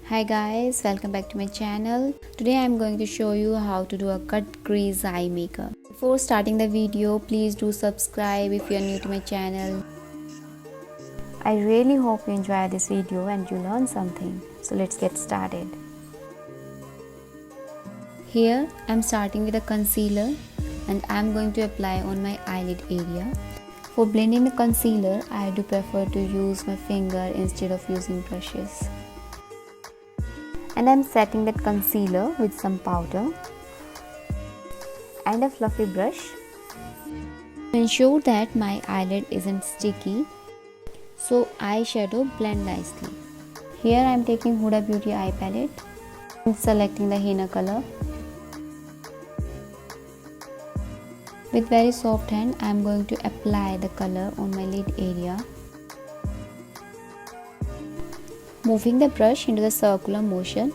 Hi guys, welcome back to my channel. Today I am going to show you how to do a cut crease eye makeup. Before starting the video, please do subscribe if you are new to my channel. I really hope you enjoy this video and you learn something. So let's get started. Here I am starting with a concealer and I am going to apply on my eyelid area. For blending the concealer, I do prefer to use my finger instead of using brushes. And I am setting that concealer with some powder and a fluffy brush to ensure that my eyelid isn't sticky, so eyeshadow blend nicely. Here I am taking Huda Beauty eye palette and selecting the henna color. With very soft hand I am going to apply the color on my lid area, moving the brush into the circular motion.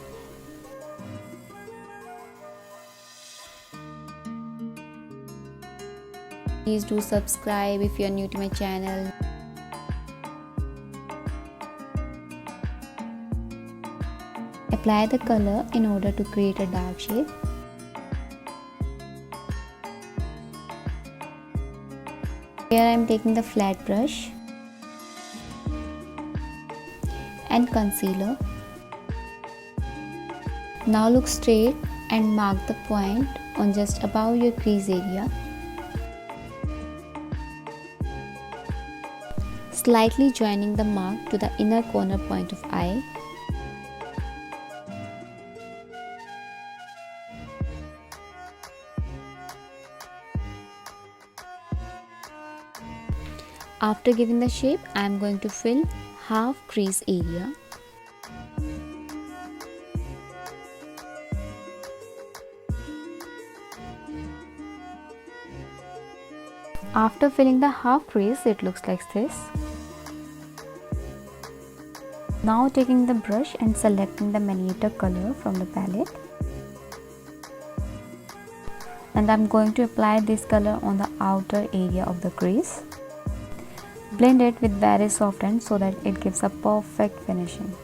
Please do subscribe if you are new to my channel. Apply the color in order to create a dark shade. Here I am taking the flat brush and concealer. Now look straight and mark the point on just above your crease area. Slightly joining the mark to the inner corner point of eye. After giving the shape, I am going to fill half crease area. After filling the half crease, it looks like this. Now taking the brush and selecting the Magenta color from the palette. And I'm going to apply this color on the outer area of the crease. Blend it with very soft hand so that it gives a perfect finishing.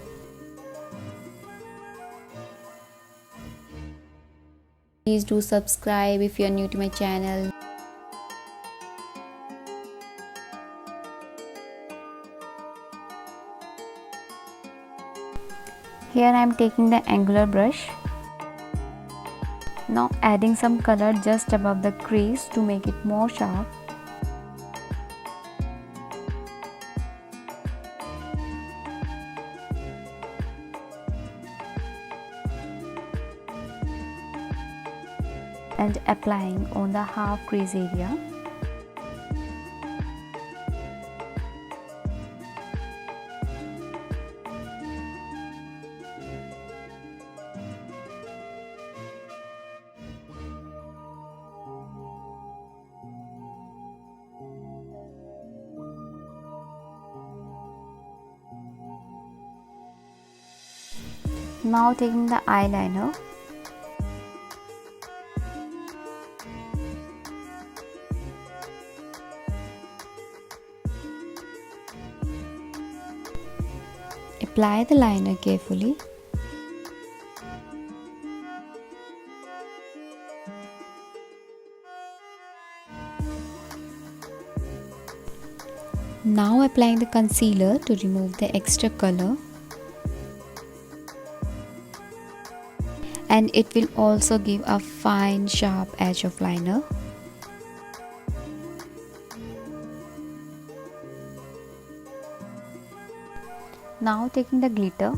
Please do subscribe if you are new to my channel. Here I am taking the angular brush. Now adding some color just above the crease to make it more sharp. And applying on the half crease area. Now taking the eyeliner. Apply the liner carefully. Now applying the concealer to remove the extra color. And it will also give a fine sharp edge of liner. Now taking the glitter.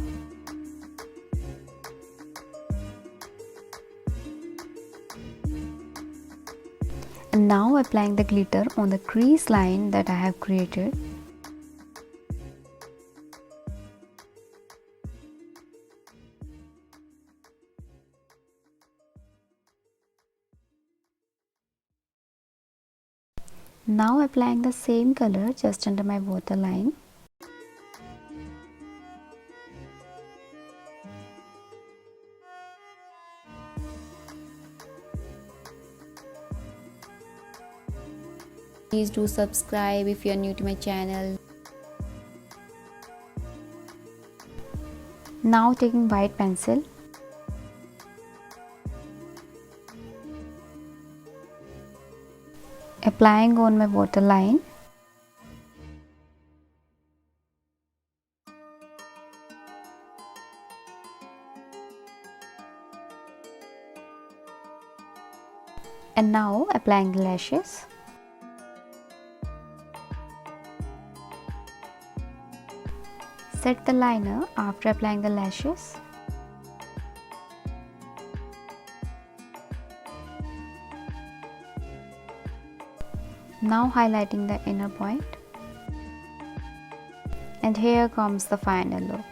And now applying the glitter on the crease line that I have created. Now applying the same color just under my waterline. Please do subscribe if you are new to my channel. Now taking white pencil, applying on my waterline, and now applying the lashes. Set the liner after applying the lashes. Now highlighting the inner point. And here comes the final look.